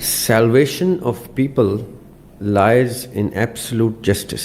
salvation of people lies in absolute justice।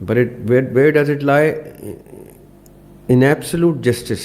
but where does it lie? in absolute justice।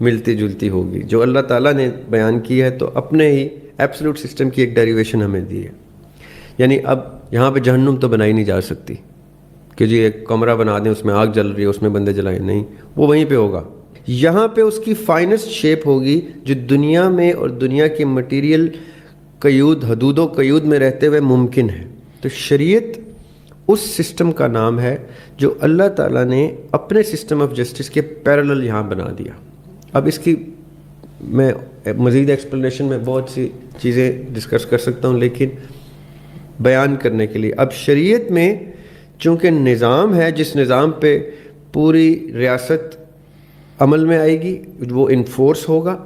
ملتی جلتی ہوگی. جو اللہ تعالیٰ نے بیان کی ہے تو اپنے ہی ایبسولوٹ سسٹم کی ایک ڈیریویشن ہمیں دی ہے. یعنی اب یہاں پہ جہنم تو بنائی نہیں جا سکتی کہ جی ایک کمرہ بنا دیں اس میں آگ جل رہی ہے اس میں بندے جلائیں, نہیں, وہ وہیں پہ ہوگا. یہاں پہ اس کی فائنسٹ شیپ ہوگی جو دنیا میں اور دنیا کے مٹیریل قیود, حدود و قیود میں رہتے ہوئے ممکن ہے. تو شریعت اس سسٹم کا نام ہے جو اللہ تعالیٰ نے اپنے سسٹم آف جسٹس کے پیرالل یہاں بنا دیا. اب اس کی میں مزید ایکسپلینیشن میں بہت سی چیزیں ڈسکس کر سکتا ہوں, لیکن بیان کرنے کے لیے اب شریعت میں چونکہ نظام ہے جس نظام پہ پوری ریاست عمل میں آئے گی, وہ انفورس ہوگا,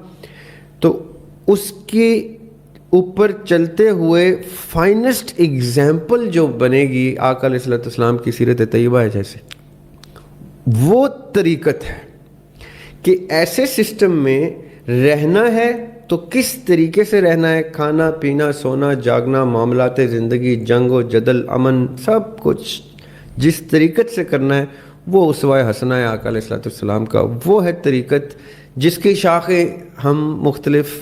تو اس کے اوپر چلتے ہوئے فائنسٹ ایگزامپل جو بنے گی آقا علیہ الصلوۃ والسلام کی سیرت طیبہ ہے جیسے, وہ طریقت ہے کہ ایسے سسٹم میں رہنا ہے تو کس طریقے سے رہنا ہے, کھانا پینا سونا جاگنا معاملات زندگی جنگ و جدل امن سب کچھ جس طریقت سے کرنا ہے وہ اسوہ حسنہ ہے آقا علیہ الصلوۃ والسلام کا. وہ ہے طریقت جس کی شاخیں ہم مختلف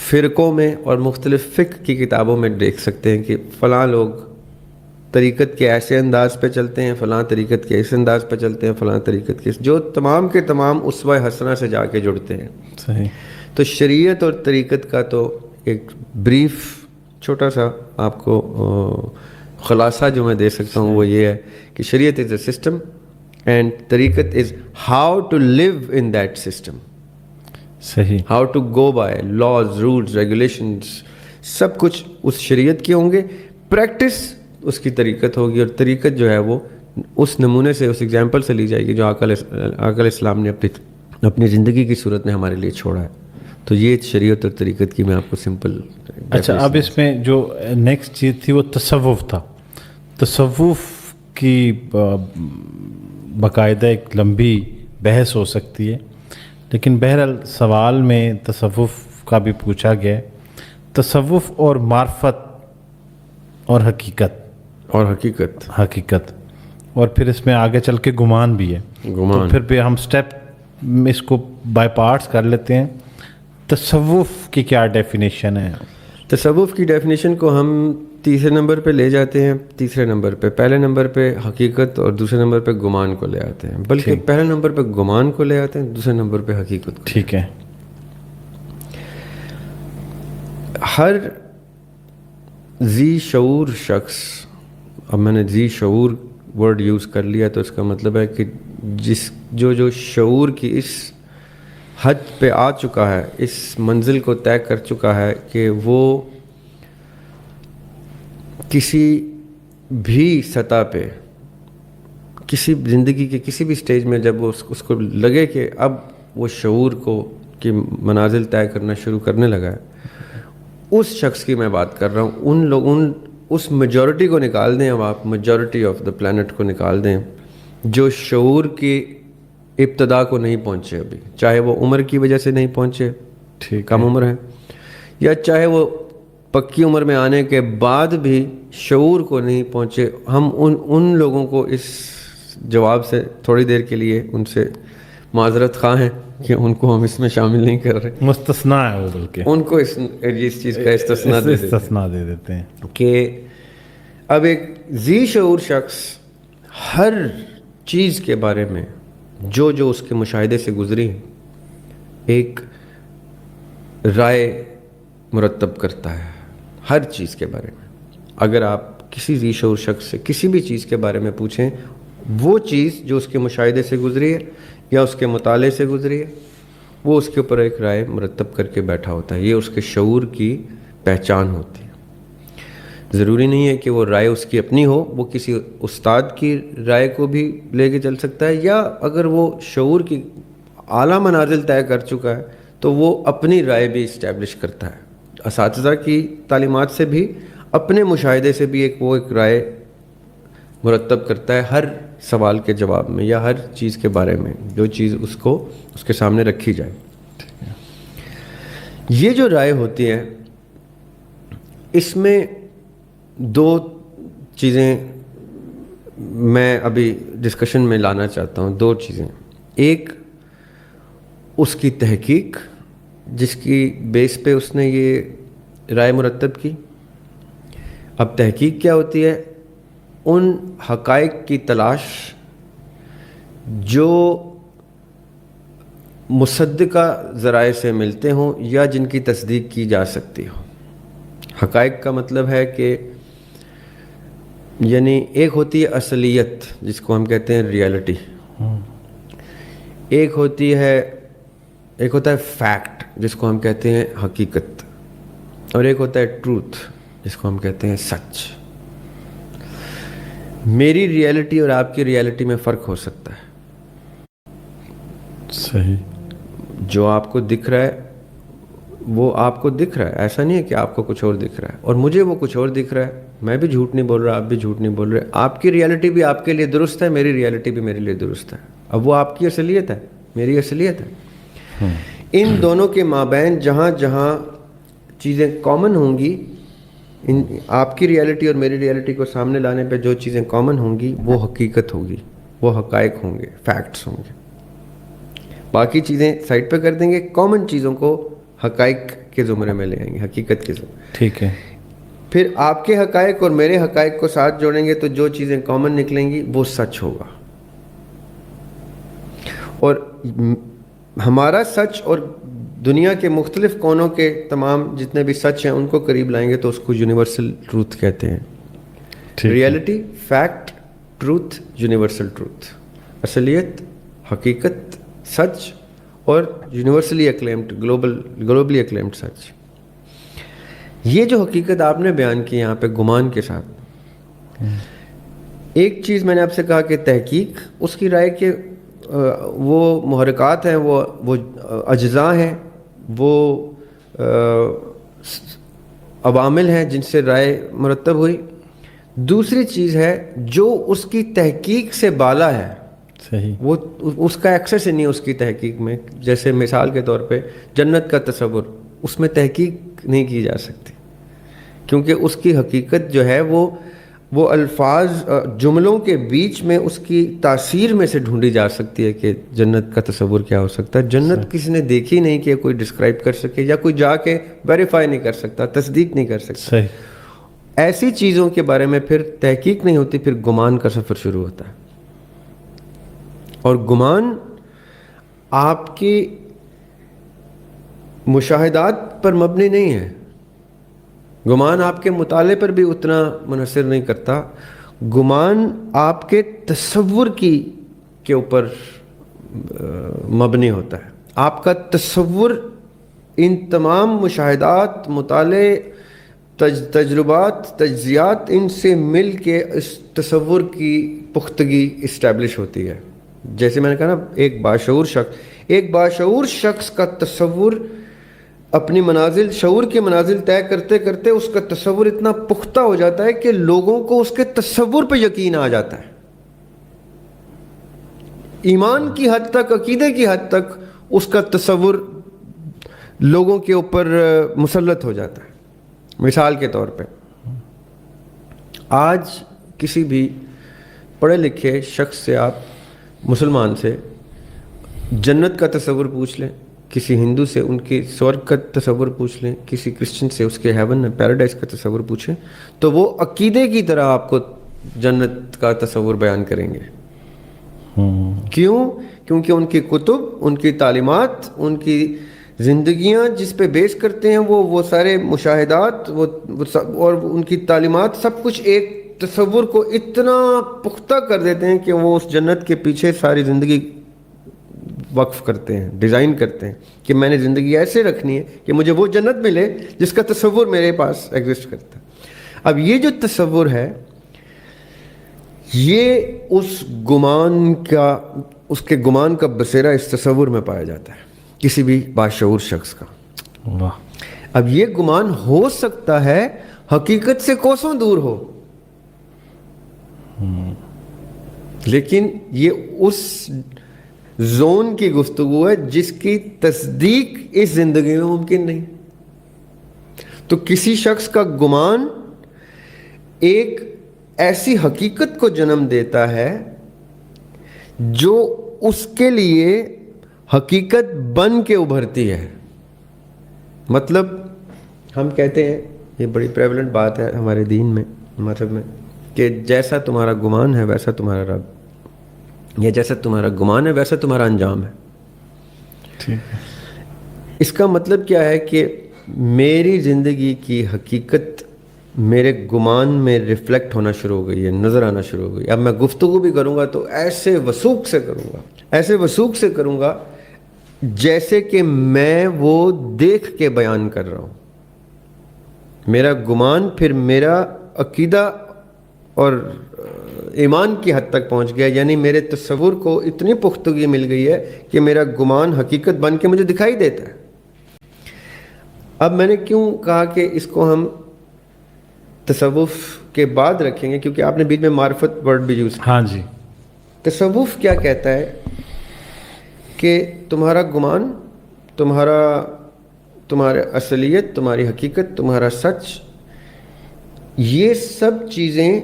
فرقوں میں اور مختلف فقہ کی کتابوں میں دیکھ سکتے ہیں کہ فلاں لوگ طریقت کے ایسے انداز پہ چلتے ہیں, فلاں طریقت کے ایسے انداز پہ چلتے ہیں, فلاں طریقت کے, جو تمام کے تمام اسوہ حسنہ سے جا کے جڑتے ہیں. صحیح. تو شریعت اور طریقت کا تو ایک بریف چھوٹا سا آپ کو خلاصہ جو میں دے سکتا ہوں وہ یہ ہے کہ شریعت از اے سسٹم اینڈ طریقت is how to live in that system. صحیح. How to go by laws rules regulations سب کچھ اس شریعت کے ہوں گے, پریکٹس اس کی طریقت ہوگی, اور طریقت جو ہے وہ اس نمونے سے اس ایگزامپل سے لی جائے گی جو آقا علیہ السلام نے اپنی زندگی کی صورت میں ہمارے لیے چھوڑا ہے. تو یہ شریعت اور طریقت کی میں آپ کو سمپل. اچھا, اب اس میں جو نیکسٹ چیز تھی وہ تصوف تھا. تصوف کی باقاعدہ ایک لمبی بحث ہو سکتی ہے, لیکن بہرحال سوال میں تصوف کا بھی پوچھا گیا, تصوف اور معرفت اور حقیقت اور پھر اس میں آگے چل کے گمان بھی ہے. تو پھر بھی ہم سٹیپ اس کو بائی پارٹس کر لیتے ہیں. تصوف کی کیا ڈیفینیشن ہے؟ تصوف کی ڈیفینیشن کو ہم تیسرے نمبر پہ لے جاتے ہیں. تیسرے نمبر پہ, پہلے نمبر پہ حقیقت اور دوسرے نمبر پہ گمان کو لے آتے ہیں, بلکہ پہلے نمبر پہ گمان کو لے آتے ہیں, دوسرے نمبر پہ حقیقت کو. ٹھیک ہے. ہر ذی شعور شخص, اب میں نے ذی شعور ورڈ یوز کر لیا تو اس کا مطلب ہے کہ جو شعور کی اس حد پہ آ چکا ہے, اس منزل کو طے کر چکا ہے کہ وہ کسی بھی سطح پہ کسی زندگی کے کسی بھی سٹیج میں جب وہ اس کو لگے کہ اب وہ شعور کو کی منازل طے کرنا شروع کرنے لگا ہے, اس شخص کی میں بات کر رہا ہوں. اس میجورٹی کو نکال دیں, اب آپ میجورٹی آف دا پلانٹ کو نکال دیں جو شعور کی ابتدا کو نہیں پہنچے ابھی, چاہے وہ عمر کی وجہ سے نہیں پہنچے, کم عمر ہے, یا چاہے وہ پکی عمر میں آنے کے بعد بھی شعور کو نہیں پہنچے. ہم ان لوگوں کو اس جواب سے تھوڑی دیر کے لیے ان سے معذرت خواہ ہیں کہ ان کو ہم اس میں شامل نہیں کر رہے, مستثنا ہے وہ, بلکہ ان کو اس چیز کا استثناء دے دیتے ہیں کہ اب ایک ذی شعور شخص ہر چیز کے بارے میں جو اس کے مشاہدے سے گزری ایک رائے مرتب کرتا ہے ہر چیز کے بارے میں. اگر آپ کسی ذی شعور شخص سے کسی بھی چیز کے بارے میں پوچھیں, وہ چیز جو اس کے مشاہدے سے گزری ہے یا اس کے مطالعے سے گزری ہے, وہ اس کے اوپر ایک رائے مرتب کر کے بیٹھا ہوتا ہے. یہ اس کے شعور کی پہچان ہوتی ہے. ضروری نہیں ہے کہ وہ رائے اس کی اپنی ہو, وہ کسی استاد کی رائے کو بھی لے کے چل سکتا ہے, یا اگر وہ شعور کی اعلیٰ منازل طے کر چکا ہے تو وہ اپنی رائے بھی اسٹیبلش کرتا ہے. اساتذہ کی تعلیمات سے بھی, اپنے مشاہدے سے بھی ایک رائے مرتب کرتا ہے ہر سوال کے جواب میں یا ہر چیز کے بارے میں جو چیز اس کے سامنے رکھی جائے. یہ جو رائے ہوتی ہے اس میں دو چیزیں میں ابھی ڈسکشن میں لانا چاہتا ہوں. دو چیزیں, ایک اس کی تحقیق جس کی بیس پہ اس نے یہ رائے مرتب کی. اب تحقیق کیا ہوتی ہے؟ ان حقائق کی تلاش جو مصدقہ ذرائع سے ملتے ہوں یا جن کی تصدیق کی جا سکتی ہو. حقائق کا مطلب ہے کہ یعنی ایک ہوتی ہے اصلیت جس کو ہم کہتے ہیں ریئلٹی، ایک ہوتا ہے فیکٹ جس کو ہم کہتے ہیں حقیقت، اور ایک ہوتا ہے ٹروتھ جس کو ہم کہتے ہیں سچ. میری ریئلٹی اور آپ کی ریئلٹی میں فرق ہو سکتا ہے. صحیح. جو آپ کو دکھ رہا ہے وہ آپ کو دکھ رہا ہے، ایسا نہیں ہے کہ آپ کو کچھ اور دکھ رہا ہے اور مجھے وہ کچھ اور دکھ رہا ہے. میں بھی جھوٹ نہیں بول رہا، آپ بھی جھوٹ نہیں بول رہے. آپ کی ریئلٹی بھی آپ کے لیے درست ہے، میری ریئلٹی بھی میرے لیے درست ہے. اب وہ آپ کی اصلیت ہے، میری اصلیت ہے. ان دونوں کے مابین جہاں جہاں چیزیں کامن ہوں گی، آپ کی ریئلٹی اور میری ریئلٹی کو سامنے لانے پہ جو چیزیں کامن ہوں گی وہ حقیقت ہوگی، وہ حقائق ہوں گے، فیکٹس ہوں گے. باقی چیزیں سائڈ پہ کر دیں گے، کامن چیزوں کو حقائق کے زمرے میں لے آئیں گے، حقیقت کے زمرے. ٹھیک ہے. پھر آپ کے حقائق اور میرے حقائق کو ساتھ جوڑیں گے تو جو چیزیں کامن نکلیں گی وہ سچ ہوگا. اور ہمارا سچ اور دنیا کے مختلف کونوں کے تمام جتنے بھی سچ ہیں ان کو قریب لائیں گے تو اس کو یونیورسل ٹروتھ کہتے ہیں. Reality, fact, truth, universal truth. اصلیت، حقیقت، سچ اور یونیورسلی اکلیمڈ، گلوبلی اکلیمڈ سچ. یہ جو حقیقت آپ نے بیان کی یہاں پہ گمان کے ساتھ، ایک چیز میں نے آپ سے کہا کہ تحقیق، اس کی رائے کہ وہ محرکات ہیں، وہ اجزاء ہیں، وہ عوامل ہیں جن سے رائے مرتب ہوئی. دوسری چیز ہے جو اس کی تحقیق سے بالا ہے، صحیح، وہ اس کا ایکسیس ہی نہیں اس کی تحقیق میں. جیسے مثال کے طور پہ جنت کا تصور، اس میں تحقیق نہیں کی جا سکتی کیونکہ اس کی حقیقت جو ہے وہ الفاظ، جملوں کے بیچ میں اس کی تاثیر میں سے ڈھونڈی جا سکتی ہے کہ جنت کا تصور کیا ہو سکتا ہے. جنت کسی نے دیکھی نہیں کہ کوئی ڈسکرائب کر سکے یا کوئی جا کے ویریفائی نہیں کر سکتا، تصدیق نہیں کر سکتا. صحیح. ایسی چیزوں کے بارے میں پھر تحقیق نہیں ہوتی، پھر گمان کا سفر شروع ہوتا ہے. اور گمان آپ کی مشاہدات پر مبنی نہیں ہے، گمان آپ کے مطالعے پر بھی اتنا منحصر نہیں کرتا. گمان آپ کے تصور کے اوپر مبنی ہوتا ہے. آپ کا تصور ان تمام مشاہدات، مطالعے، تجربات، تجزیات، ان سے مل کے اس تصور کی پختگی اسٹیبلش ہوتی ہے. جیسے میں نے کہا نا، ایک باشعور شخص کا تصور اپنی منازل، شعور کے منازل طے کرتے کرتے اس کا تصور اتنا پختہ ہو جاتا ہے کہ لوگوں کو اس کے تصور پہ یقین آ جاتا ہے. ایمان کی حد تک، عقیدے کی حد تک اس کا تصور لوگوں کے اوپر مسلط ہو جاتا ہے. مثال کے طور پہ آج کسی بھی پڑھے لکھے شخص سے، آپ مسلمان سے جنت کا تصور پوچھ لیں، کسی ہندو سے ان کی سورگ کا تصور پوچھ لیں، کسی کرسچن سے اس کے ہیون پیراڈائز کا تصور پوچھیں، تو وہ عقیدے کی طرح آپ کو جنت کا تصور بیان کریں گے. کیوں؟ کیونکہ ان کی کتب، ان کی تعلیمات، ان کی زندگیاں جس پہ بیس کرتے ہیں وہ سارے مشاہدات اور ان کی تعلیمات، سب کچھ ایک تصور کو اتنا پختہ کر دیتے ہیں کہ وہ اس جنت کے پیچھے ساری زندگی وقف کرتے ہیں، ڈیزائن کرتے ہیں کہ میں نے زندگی ایسے رکھنی ہے کہ مجھے وہ جنت ملے جس کا تصور میرے پاس ایگزسٹ کرتا ہے. اب یہ جو تصور ہے، یہ اس کے گمان کا بسیرا اس تصور میں پایا جاتا ہے کسی بھی باشعور شخص کا. اب یہ گمان ہو سکتا ہے حقیقت سے کوسوں دور ہو، لیکن یہ اس زون کی گفتگو ہے جس کی تصدیق اس زندگی میں ممکن نہیں. تو کسی شخص کا گمان ایک ایسی حقیقت کو جنم دیتا ہے جو اس کے لیے حقیقت بن کے ابھرتی ہے. مطلب ہم کہتے ہیں، یہ بڑی پریولنٹ بات ہے ہمارے دین میں، مذہب میں، کہ جیسا تمہارا گمان ہے ویسا تمہارا رب، یا جیسا تمہارا گمان ہے ویسا تمہارا انجام ہے. ٹھیک ہے. اس کا مطلب کیا ہے کہ میری زندگی کی حقیقت میرے گمان میں ریفلیکٹ ہونا شروع ہو گئی ہے، نظر آنا شروع ہو گئی. اب میں گفتگو بھی کروں گا تو ایسے وثوق سے کروں گا، ایسے وثوق سے کروں گا جیسے کہ میں وہ دیکھ کے بیان کر رہا ہوں. میرا گمان پھر میرا عقیدہ اور ایمان کی حد تک پہنچ گیا، یعنی میرے تصور کو اتنی پختگی مل گئی ہے کہ میرا گمان حقیقت بن کے مجھے دکھائی دیتا ہے. اب میں نے کیوں کہا کہ اس کو ہم تصوف کے بعد رکھیں گے، کیونکہ آپ نے بیچ میں معرفت ورڈ بھی یوز کیا. ہاں جی. تصوف کیا کہتا ہے کہ تمہارا گمان، تمہارا اصلیت، تمہاری حقیقت، تمہارا سچ، یہ سب چیزیں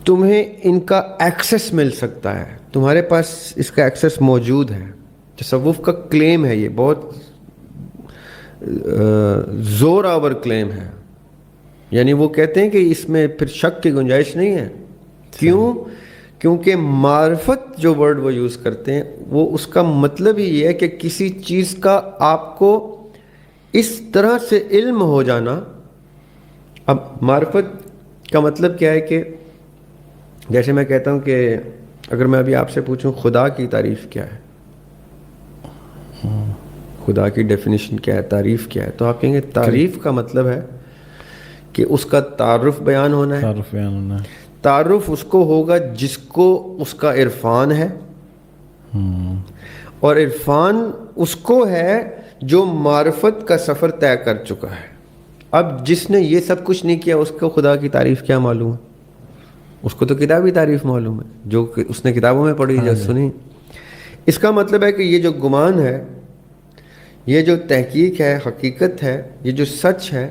تمہیں ان کا ایکسس مل سکتا ہے، تمہارے پاس اس کا ایکسس موجود ہے. تصوف کا کلیم ہے، یہ بہت زور آور کلیم ہے. یعنی وہ کہتے ہیں کہ اس میں پھر شک کی گنجائش نہیں ہے. کیوں؟ کیونکہ معرفت جو ورڈ وہ یوز کرتے ہیں، وہ اس کا مطلب ہی یہ ہے کہ کسی چیز کا آپ کو اس طرح سے علم ہو جانا. اب معرفت کا مطلب کیا ہے کہ جیسے میں کہتا ہوں کہ اگر میں ابھی آپ سے پوچھوں خدا کی تعریف کیا ہے، خدا کی ڈیفینیشن کیا ہے، تعریف کیا ہے، تو آپ کہیں گے تعریف کا مطلب ہے کہ اس کا تعارف بیان ہونا ہے. تعارف اس کو ہوگا جس کو اس کا عرفان ہے، اور عرفان اس کو ہے جو معرفت کا سفر طے کر چکا ہے. اب جس نے یہ سب کچھ نہیں کیا، اس کو خدا کی تعریف کیا معلوم ہے؟ اس کو تو کتابی تعریف معلوم ہے، جو کہ اس نے کتابوں میں پڑھی یا سنی. اس کا مطلب ہے کہ یہ جو گمان ہے، یہ جو تحقیق ہے، حقیقت ہے، یہ جو سچ ہے،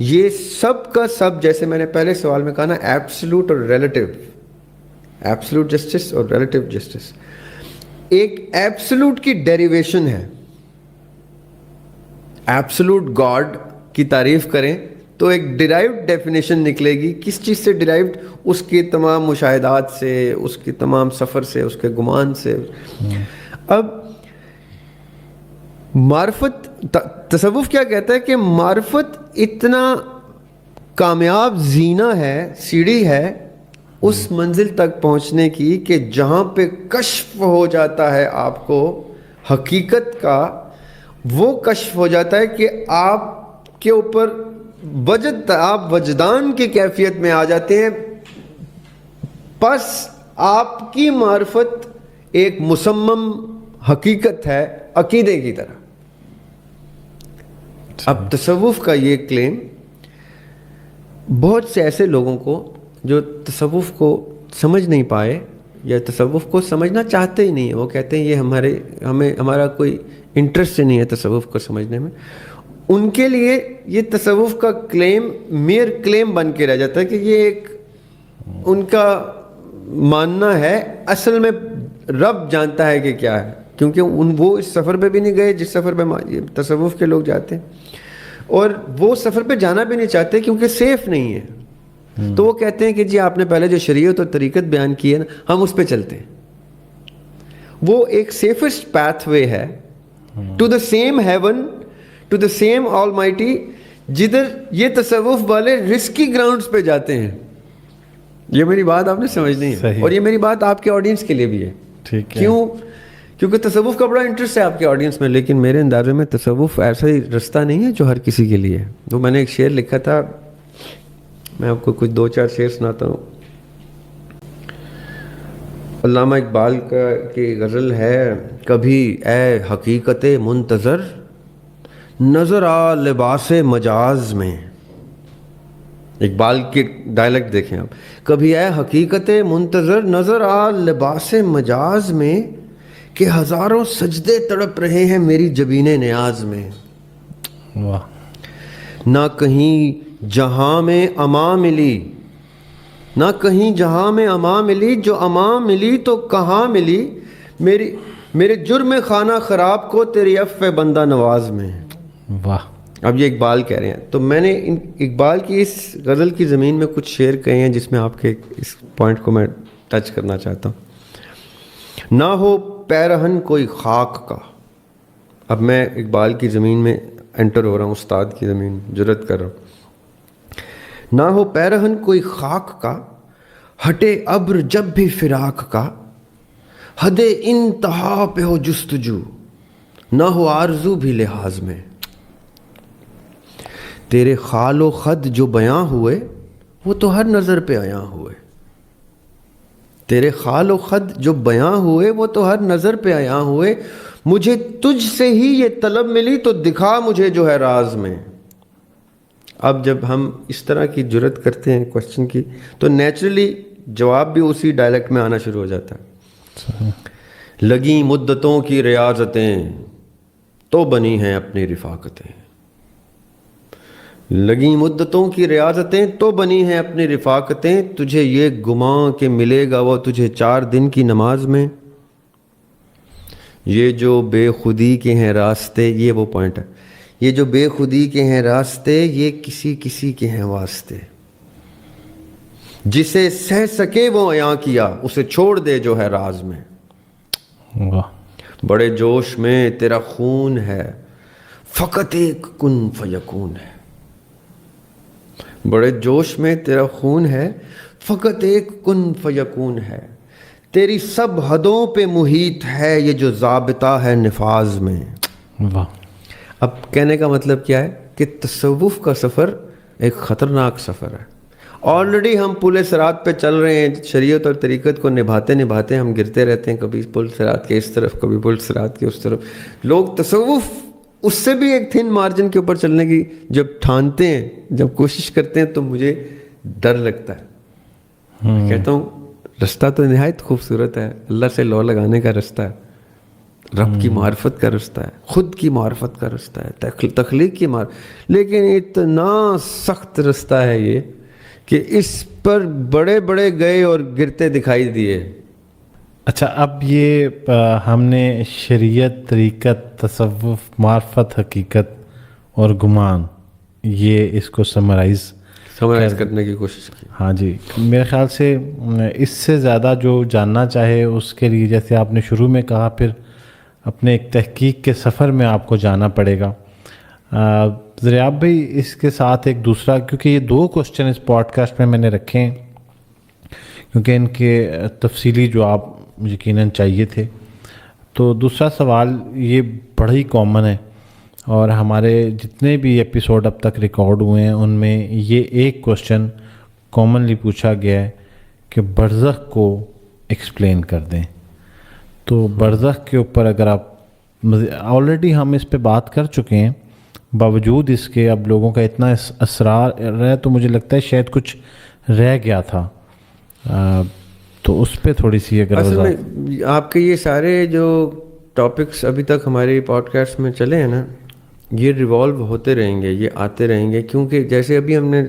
یہ سب کا سب، جیسے میں نے پہلے سوال میں کہا نا، ایبسلوٹ اور ریلیٹیو، ایبسلوٹ جسٹس اور ریلیٹیو جسٹس، ایک ایبسلوٹ کی ڈیریویشن ہے. ایبسلوٹ گاڈ کی تعریف کریں تو ایک ڈیرائیوڈ ڈیفینیشن نکلے گی. کس چیز سے ڈیرائیوڈ؟ اس کے تمام مشاہدات سے، اس کے تمام سفر سے، اس کے گمان سے. اب معرفت، تصوف کیا کہتا ہے کہ معرفت اتنا کامیاب زینہ ہے، سیڑھی ہے اس منزل تک پہنچنے کی کہ جہاں پہ کشف ہو جاتا ہے آپ کو حقیقت کا، وہ کشف ہو جاتا ہے کہ آپ کے اوپر آپ وجدان کی کیفیت میں آ جاتے ہیں. پس آپ کی معرفت ایک مسمم حقیقت ہے عقیدے کی طرح. اب تصوف کا یہ کلیم بہت سے ایسے لوگوں کو جو تصوف کو سمجھ نہیں پائے یا تصوف کو سمجھنا چاہتے ہی نہیں ہیں، وہ کہتے ہیں یہ ہمارا کوئی انٹرسٹ نہیں ہے تصوف کو سمجھنے میں، ان کے لیے یہ تصوف کا کلیم میئر کلیم بن کے رہ جاتا ہے کہ یہ ایک ان کا ماننا ہے. اصل میں رب جانتا ہے کہ کیا ہے، کیونکہ وہ اس سفر پہ بھی نہیں گئے جس سفر پہ تصوف کے لوگ جاتے ہیں، اور وہ سفر پہ جانا بھی نہیں چاہتے کیونکہ سیف نہیں ہے. تو وہ کہتے ہیں کہ جی آپ نے پہلے جو شریعت اور طریقت بیان کی ہے نا، ہم اس پہ چلتے ہیں. وہ ایک سیفسٹ پیتھ وے ہے to the same heaven, to the same almighty, جدھر یہ تصوف والے رسکی گراؤنڈز پہ جاتے ہیں. یہ میری بات آپ نے سمجھنی ہے، اور یہ میری بات آپ کے آڈینس کے لیے بھی ہے. ٹھیک ہے. کیوں؟ کیونکہ تصوف کا بڑا انٹرسٹ ہے آپ کے آڈینس میں، لیکن میرے اندازے میں تصوف ایسا ہی رستہ نہیں ہے جو ہر کسی کے لیے ہے. تو میں نے ایک شعر لکھا تھا، میں آپ کو کچھ 2-4 شعر سناتا ہوں. علامہ اقبال کی غزل ہے، کبھی اے حقیقت منتظر نظر آ لباس مجاز میں. اقبال کی ڈائلیکٹ دیکھیں آپ. کبھی اے حقیقت منتظر نظر آ لباس مجاز میں، کہ ہزاروں سجدے تڑپ رہے ہیں میری جبین نیاز میں. واہ. نہ کہیں جہاں میں اما ملی، نہ کہیں جہاں میں اما ملی، جو اما ملی تو کہاں ملی، میرے جرم خانہ خراب کو تیری عفو بندہ نواز میں. واہ. اب یہ اقبال کہہ رہے ہیں. تو میں نے اقبال کی اس غزل کی زمین میں کچھ شعر کہے ہیں جس میں آپ کے اس پوائنٹ کو میں ٹچ کرنا چاہتا ہوں. نہ ہو پیرہن کوئی خاک کا. اب میں اقبال کی زمین میں انٹر ہو رہا ہوں, استاد کی زمین جرت کر رہا ہوں. نہ ہو پیرہن کوئی خاک کا, ہٹے ابر جب بھی فراق کا, حد انتہا پہ ہو جستجو, نہ ہو آرزو بھی لحاظ میں. تیرے خال و خد جو بیاں ہوئے وہ تو ہر نظر پہ عیاں ہوئے. تیرے خال و خد جو بیاں ہوئے وہ تو ہر نظر پہ عیاں ہوئے. مجھے تجھ سے ہی یہ طلب ملی تو دکھا مجھے جو ہے راز میں. اب جب ہم اس طرح کی جرت کرتے ہیں کوشچن کی تو نیچرلی جواب بھی اسی ڈائلیکٹ میں آنا شروع ہو جاتا ہے. لگیں مدتوں کی ریاضتیں تو بنی ہیں اپنی رفاقتیں. لگیں مدتوں کی ریاضتیں تو بنی ہیں اپنی رفاقتیں. تجھے یہ گمان کہ ملے گا وہ تجھے 4 دن کی نماز میں. یہ جو بے خودی کے ہیں راستے, یہ وہ پوائنٹ ہے, یہ جو بے خودی کے ہیں راستے یہ کسی کسی کے ہیں واسطے. جسے سہ سکے وہ عیاں کیا اسے چھوڑ دے جو ہے راز میں. بڑے جوش میں تیرا خون ہے فقط ایک کن فیکون ہے. بڑے جوش میں تیرا خون ہے فقط ایک کن فیکون ہے. تیری سب حدوں پہ محیط ہے یہ جو ضابطہ ہے نفاذ میں. واہ. اب کہنے کا مطلب کیا ہے کہ تصوف کا سفر ایک خطرناک سفر ہے. آلریڈی ہم پل صراط پہ چل رہے ہیں, شریعت اور طریقت کو نبھاتے نبھاتے ہم گرتے رہتے ہیں, کبھی پل صراط کے اس طرف کبھی پل صراط کے اس طرف. لوگ تصوف اس سے بھی ایک تھن مارجن کے اوپر چلنے کی جب ٹھانتے ہیں, جب کوشش کرتے ہیں تو مجھے ڈر لگتا ہے. کہتا ہوں رستہ تو نہایت خوبصورت ہے, اللہ سے لو لگانے کا رستہ ہے, رب کی معرفت کا رستہ ہے, خود کی معرفت کا رستہ ہے, تخلیق کی لیکن اتنا سخت رستہ ہے یہ کہ اس پر بڑے بڑے گئے اور گرتے دکھائی دیے. اچھا, اب یہ ہم نے شریعت, طریقت, تصوف, معرفت, حقیقت اور گمان, یہ اس کو سمرائز کرنے کی کوشش کی. ہاں جی, میرے خیال سے اس سے زیادہ جو جاننا چاہے اس کے لیے, جیسے آپ نے شروع میں کہا, پھر اپنے ایک تحقیق کے سفر میں آپ کو جانا پڑے گا. ذریعہ بھائی اس کے ساتھ ایک دوسرا, کیونکہ یہ 2 کوشچن اس پوڈ کاسٹ میں میں نے رکھے ہیں کیونکہ ان کے تفصیلی جواب یقیناً چاہیے تھے. تو دوسرا سوال یہ بڑا ہی کامن ہے اور ہمارے جتنے بھی ایپیسوڈ اب تک ریکارڈ ہوئے ہیں ان میں یہ ایک کوشچن کامنلی پوچھا گیا ہے کہ برزخ کو ایکسپلین کر دیں. تو برزخ کے اوپر اگر آپ, آلریڈی ہم اس پہ بات کر چکے ہیں, باوجود اس کے اب لوگوں کا اتنا اصرار ہے تو مجھے لگتا ہے شاید کچھ رہ گیا تھا, تو اس پہ تھوڑی سی اگر اصل میں آپ کے یہ سارے جو ٹاپکس ابھی تک ہمارے پوڈ کاسٹ میں چلے ہیں نا, یہ ریوالو ہوتے رہیں گے, یہ آتے رہیں گے, کیونکہ جیسے ابھی ہم نے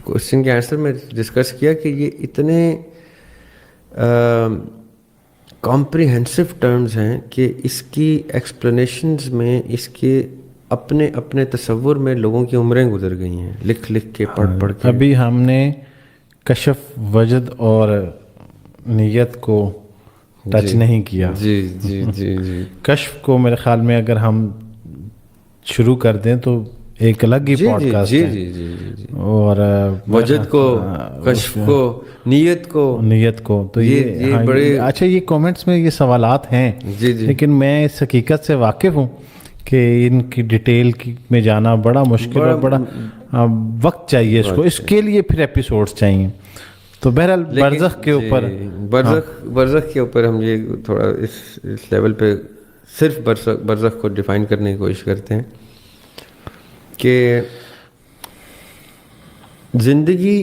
کوشچن کے آنسر میں ڈسکس کیا کہ یہ اتنے کمپریہنسو ٹرمز ہیں کہ اس کی ایکسپلینیشنز میں, اس کے اپنے اپنے تصور میں لوگوں کی عمریں گزر گئی ہیں لکھ لکھ کے, پڑھ پڑھ کے. ابھی ہم نے کشف وجد اور نیت کو ٹچ نہیں کیا. جی جی جی جی. کشف کو میرے خیال میں اگر ہم شروع کر دیں تو ایک الگ ہی پوڈ کاسٹ ہے. جی جی جی. اور وجد کو, کشف کو, نیت کو, تو یہ بڑے اچھا, یہ کامنٹس میں یہ سوالات ہیں جی جی, لیکن میں اس حقیقت سے واقف ہوں کہ ان کی ڈیٹیل میں جانا بڑا مشکل اور بڑا وقت چاہیے اس کو, اس کے لیے پھر ایپیسوڈز چاہیے. تو بہرحال برزخ کے اوپر, برزخ کے اوپر ہم یہ تھوڑا اس لیول پہ صرف برزخ کو ڈیفائن کرنے کی کوشش کرتے ہیں کہ زندگی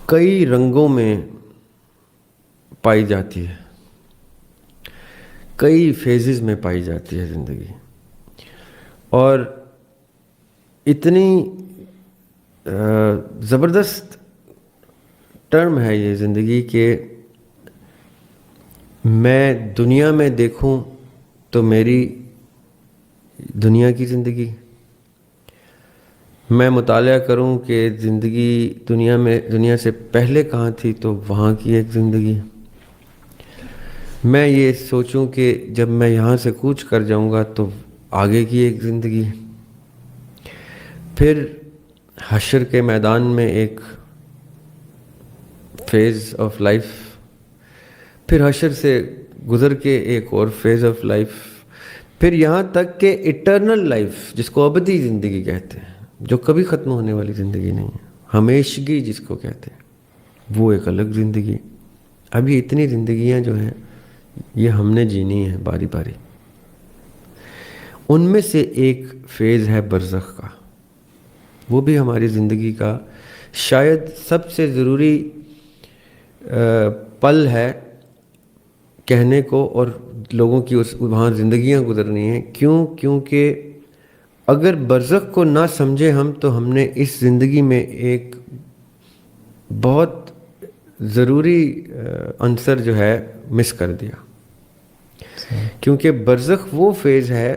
کئی رنگوں میں پائی جاتی ہے, کئی فیزز میں پائی جاتی ہے زندگی, اور اتنی زبردست ٹرم ہے یہ زندگی کہ میں دنیا میں دیکھوں تو میری دنیا کی زندگی، میں مطالعہ کروں کہ زندگی دنیا سے پہلے کہاں تھی تو وہاں کی ایک زندگی، میں یہ سوچوں کہ جب میں یہاں سے کوچ کر جاؤں گا تو آگے کی ایک زندگی، پھر حشر کے میدان میں ایک فیز آف لائف، پھر حشر سے گزر کے ایک اور فیز آف لائف، پھر یہاں تک کہ ایٹرنل لائف جس کو ابدی زندگی کہتے ہیں، جو کبھی ختم ہونے والی زندگی نہیں ہے، ہمیشگی جس کو کہتے ہیں، وہ ایک الگ زندگی۔ اب یہ اتنی زندگیاں جو ہیں یہ ہم نے جینی ہیں باری باری، ان میں سے ایک فیز ہے برزخ کا، وہ بھی ہماری زندگی کا شاید سب سے ضروری پل ہے کہنے کو، اور لوگوں کی وہاں زندگیاں گزرنی ہیں۔ کیونکہ اگر برزخ کو نہ سمجھے ہم تو ہم نے اس زندگی میں ایک بہت ضروری عنصر جو ہے مس کر دیا، کیونکہ برزخ وہ فیز ہے،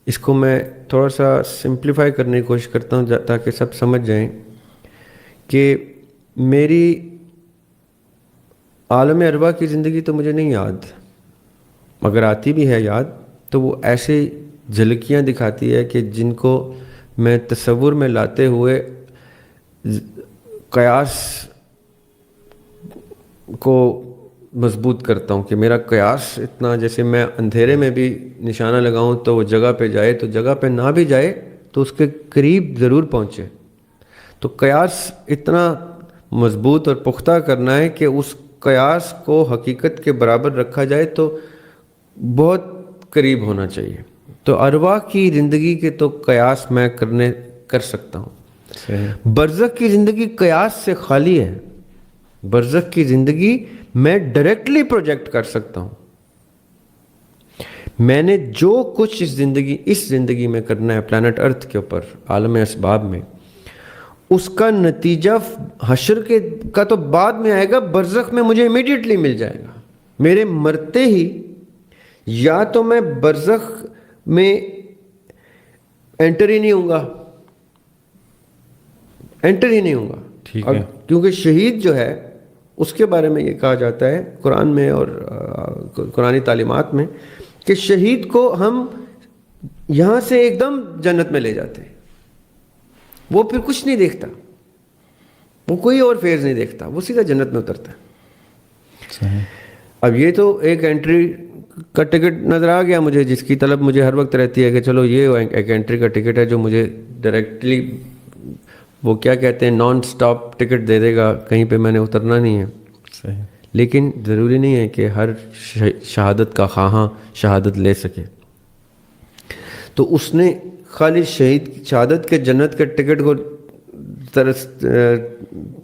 اس کو میں تھوڑا سا سمپلیفائی کرنے کی کوشش کرتا ہوں تاکہ سب سمجھ جائیں کہ میری عالم ارواح کی زندگی تو مجھے نہیں یاد، اگر آتی بھی ہے یاد تو وہ ایسے جھلکیاں دکھاتی ہے کہ جن کو میں تصور میں لاتے ہوئے قیاس کو مضبوط کرتا ہوں کہ میرا قیاس اتنا، جیسے میں اندھیرے میں بھی نشانہ لگاؤں تو وہ جگہ پہ جائے، تو جگہ پہ نہ بھی جائے تو اس کے قریب ضرور پہنچے، تو قیاس اتنا مضبوط اور پختہ کرنا ہے کہ اس قیاس کو حقیقت کے برابر رکھا جائے تو بہت قریب ہونا چاہیے۔ تو ارواح کی زندگی کے تو قیاس میں کر سکتا ہوں، برزخ کی زندگی قیاس سے خالی ہے، برزخ کی زندگی میں ڈائریکٹلی پروجیکٹ کر سکتا ہوں، میں نے جو کچھ اس زندگی میں کرنا ہے پلانٹ ارتھ کے اوپر عالم اسباب میں، اس کا نتیجہ حشر کا تو بعد میں آئے گا، برزخ میں مجھے امیڈیٹلی مل جائے گا۔ میرے مرتے ہی یا تو میں برزخ میں انٹر ہی نہیں ہوں گا، ٹھیک ہے، کیونکہ شہید جو ہے اس کے بارے میں یہ کہا جاتا ہے قرآن میں اور قرآنی تعلیمات میں کہ شہید کو ہم یہاں سے ایک دم جنت میں لے جاتے ہیں، وہ پھر کچھ نہیں دیکھتا، وہ کوئی اور فیز نہیں دیکھتا، وہ سیدھا جنت میں اترتا ہے۔ اب یہ تو ایک انٹری کا ٹکٹ نظر آ گیا مجھے، جس کی طلب مجھے ہر وقت رہتی ہے کہ چلو یہ ایک انٹری کا ٹکٹ ہے جو مجھے ڈائریکٹلی وہ کیا کہتے ہیں نان سٹاپ ٹکٹ دے دے گا، کہیں پہ میں نے اترنا نہیں ہے۔ صحیح۔ لیکن ضروری نہیں ہے کہ ہر شہادت کا خواہاں شہادت لے سکے، تو اس نے خالی شہادت کے جنت کے ٹکٹ کو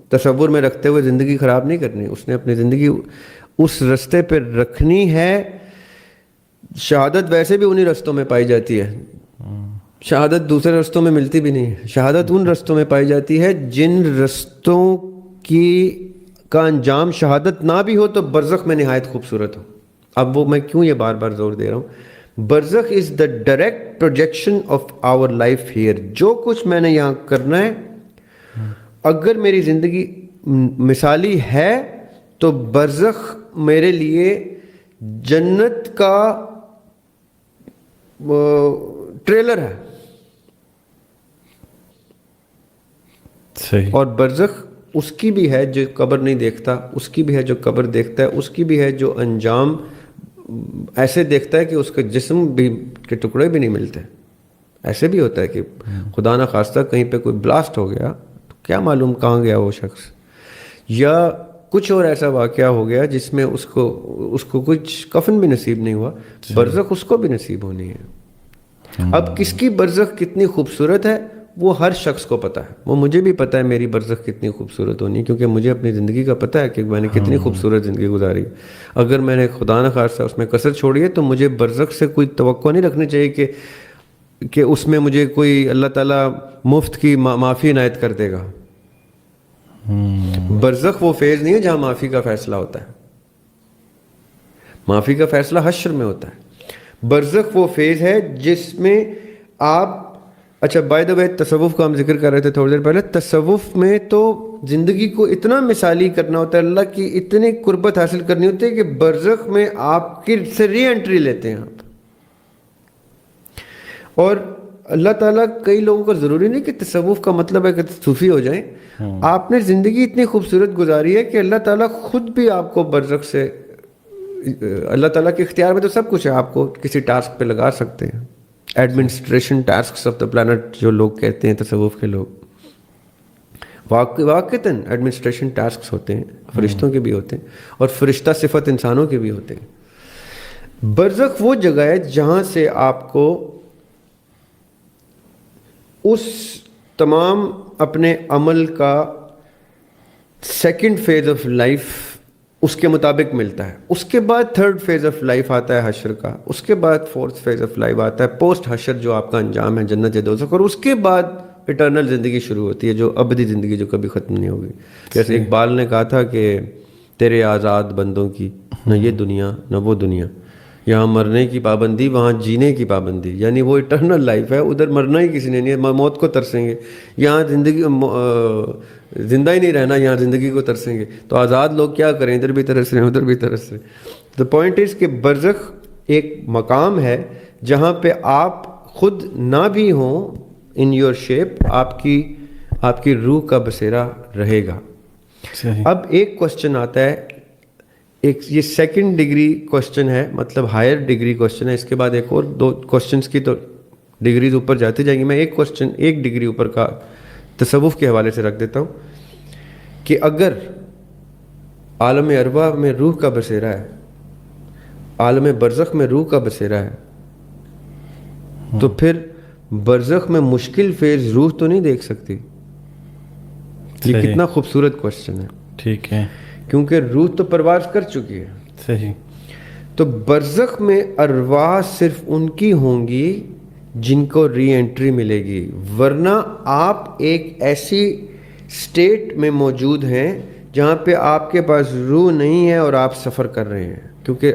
تصور میں رکھتے ہوئے زندگی خراب نہیں کرنی، اس نے اپنی زندگی اس رستے پہ رکھنی ہے۔ شہادت ویسے بھی انہی رستوں میں پائی جاتی ہے، شہادت دوسرے رستوں میں ملتی بھی نہیں ہے، شہادت ان رستوں میں پائی جاتی ہے جن رستوں کا انجام شہادت نہ بھی ہو تو برزخ میں نہایت خوبصورت ہو۔ اب وہ میں کیوں یہ بار بار زور دے رہا ہوں، برزخ is the direct projection of our life here. جو کچھ میں نے یہاں کرنا ہے، اگر میری زندگی مثالی ہے تو برزخ میرے لیے جنت کا ٹریلر ہے، صحیح۔ اور برزخ اس کی بھی ہے جو قبر نہیں دیکھتا، اس کی بھی ہے جو قبر دیکھتا ہے، اس کی بھی ہے جو انجام ایسے دیکھتا ہے کہ اس کے جسم بھی کے ٹکڑے بھی نہیں ملتے۔ ایسے بھی ہوتا ہے کہ خدا نہ خواستہ کہیں پہ کوئی بلاسٹ ہو گیا تو کیا معلوم کہاں گیا وہ شخص، یا کچھ اور ایسا واقعہ ہو گیا جس میں اس کو کچھ کفن بھی نصیب نہیں ہوا، برزخ اس کو بھی نصیب ہونی ہے۔ اب کس کی برزخ کتنی خوبصورت ہے وہ ہر شخص کو پتہ ہے، وہ مجھے بھی پتہ ہے میری برزخ کتنی خوبصورت ہونی ہے، کیونکہ مجھے اپنی زندگی کا پتہ ہے کہ میں نے کتنی خوبصورت زندگی گزاری۔ اگر میں نے خدا نہ خواستہ اس میں کسر چھوڑی ہے تو مجھے برزخ سے کوئی توقع نہیں رکھنی چاہیے کہ اس میں مجھے کوئی اللہ تعالیٰ مفت کی معافی عنایت کر دے گا۔ برزخ وہ فیز نہیں ہے جہاں معافی کا فیصلہ ہوتا ہے. معافی کا فیصلہ حشر میں ہوتا ہے. برزخ وہ فیز ہے جس میں آپ, اچھا بائی دا وے تصوف کا ہم ذکر کر رہے تھے تھوڑی دیر پہلے, تصوف میں تو زندگی کو اتنا مثالی کرنا ہوتا ہے, اللہ کی اتنی قربت حاصل کرنی ہوتی ہے کہ برزخ میں آپ کی سے ری انٹری لیتے ہیں آپ. اور اللہ تعالیٰ, کئی لوگوں کا ضروری نہیں کہ تصوف کا مطلب ہے کہ صوفی ہو جائیں. آپ نے زندگی اتنی خوبصورت گزاری ہے کہ اللہ تعالیٰ خود بھی آپ کو برزخ سے, اللہ تعالیٰ کے اختیار میں تو سب کچھ ہے, آپ کو کسی ٹاسک پہ لگا سکتے ہیں. Administration tasks of the plant جو لوگ کہتے ہیں تصوف کے لوگ, واقعتاً ایڈمنسٹریشن ٹاسکس ہوتے ہیں, فرشتوں کے بھی ہوتے ہیں اور فرشتہ صفت انسانوں کے بھی ہوتے ہیں. برزخ وہ جگہ ہے جہاں سے آپ کو اس تمام اپنے عمل کا سیکنڈ فیز آف لائف اس کے مطابق ملتا ہے. اس کے بعد تھرڈ فیز آف لائف آتا ہے حشر کا, اس کے بعد فورتھ فیز آف لائف آتا ہے پوسٹ حشر جو آپ کا انجام ہے جنت یا دوزخ, اور اس کے بعد اٹرنل زندگی شروع ہوتی ہے جو ابدی زندگی جو کبھی ختم نہیں ہوگی. جیسے اقبال نے کہا تھا کہ تیرے آزاد بندوں کی نہ یہ دنیا نہ وہ دنیا, یہاں مرنے کی پابندی وہاں جینے کی پابندی. یعنی وہ اٹرنل لائف ہے, ادھر مرنا ہی کسی نے نہیں ہے, موت کو ترسیں گے. یہاں زندگی زندہ ہی نہیں رہنا, یہاں زندگی کو ترسیں گے. تو آزاد لوگ کیا کریں, ادھر بھی ترس رہے ہیں ادھر بھی ترس رہے ہیں. دا پوائنٹ از کہ برزخ ایک مقام ہے جہاں پہ آپ خود نہ بھی ہوں ان یور شیپ, آپ کی روح کا بسیرا رہے گا. اب ایک کوشچن آتا ہے, ایک یہ سیکنڈ ڈگری کوشچن ہے, مطلب ہائر ڈگری کوشچن ہے. اس کے بعد ایک اور دو کوشچنس کی تو ڈگریز اوپر جاتی جائیں گی. میں ایک کوشچن ایک ڈگری اوپر کا تصوف کے حوالے سے رکھ دیتا ہوں کہ اگر عالم ارواح میں روح کا بسیرا ہے, عالم برزخ میں روح کا بسیرا ہے, تو پھر برزخ میں مشکل فیز روح تو نہیں دیکھ سکتی. یہ کتنا خوبصورت کوشچن ہے. ٹھیک ہے, کیونکہ روح تو پرواز کر چکی ہے. صحیح. تو برزخ میں ارواح صرف ان کی ہوں گی جن کو ری انٹری ملے گی, ورنہ آپ ایک ایسی سٹیٹ میں موجود ہیں جہاں پہ آپ کے پاس روح نہیں ہے اور آپ سفر کر رہے ہیں. کیونکہ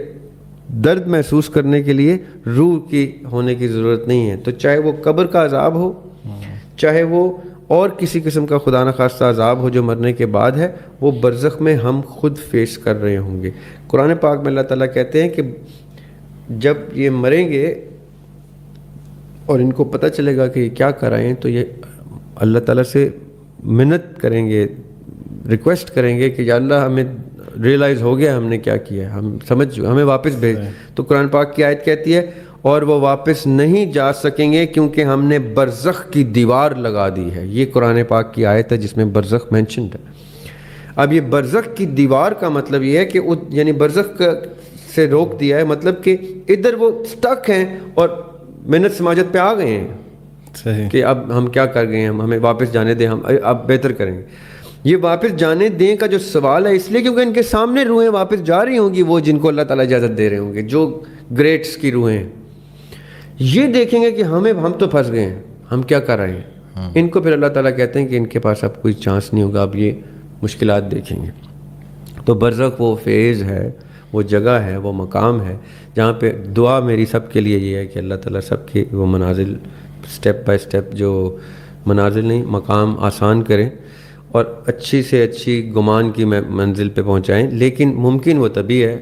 درد محسوس کرنے کے لیے روح کی ہونے کی ضرورت نہیں ہے. تو چاہے وہ قبر کا عذاب ہو, چاہے وہ اور کسی قسم کا خدا نخواستہ عذاب ہو جو مرنے کے بعد ہے, وہ برزخ میں ہم خود فیس کر رہے ہوں گے. قرآن پاک میں اللہ تعالیٰ کہتے ہیں کہ جب یہ مریں گے اور ان کو پتہ چلے گا کہ یہ کیا کر رہے ہیں, تو یہ اللہ تعالیٰ سے منت کریں گے, ریکویسٹ کریں گے کہ یا اللہ ہمیں ریئلائز ہو گیا ہم نے کیا کیا, ہم سمجھ, ہمیں واپس بھیج. تو قرآن پاک کی آیت کہتی ہے اور وہ واپس نہیں جا سکیں گے کیونکہ ہم نے برزخ کی دیوار لگا دی ہے. یہ قرآن پاک کی آیت ہے جس میں برزخ مینشنڈ ہے. اب یہ برزخ کی دیوار کا مطلب یہ ہے کہ یعنی برزخ سے روک دیا ہے, مطلب کہ ادھر وہ سٹک ہیں اور محنت سماجت پہ آ گئے ہیں. صحیح. کہ اب ہم کیا کر گئے ہیں, ہمیں واپس جانے دیں, ہم اب بہتر کریں گے. یہ واپس جانے دیں کا جو سوال ہے اس لیے کیونکہ ان کے سامنے روحیں واپس جا رہی ہوں گی, وہ جن کو اللہ تعالیٰ اجازت دے رہے ہوں گے, جو گریٹس کی روحیں ہیں. یہ دیکھیں گے کہ ہم تو پھنس گئے ہیں, ہم کیا کر رہے ہیں. ان کو پھر اللہ تعالیٰ کہتے ہیں کہ ان کے پاس اب کوئی چانس نہیں ہوگا, اب یہ مشکلات دیکھیں گے. تو برزخ وہ فیز ہے, وہ جگہ ہے, وہ مقام ہے جہاں پہ دعا میری سب کے لیے یہ ہے کہ اللہ تعالیٰ سب کی وہ منازل سٹیپ بائی سٹیپ, جو منازل نہیں مقام آسان کریں اور اچھی سے اچھی گمان کی منزل پہ پہنچائیں. لیکن ممکن وہ تبھی ہے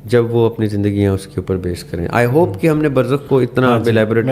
جب وہ اپنی زندگیاں اس کے اوپر بیس کریں. آئی ہوپ کہ ہم نے برزخ کو اتنا ایلیبریٹ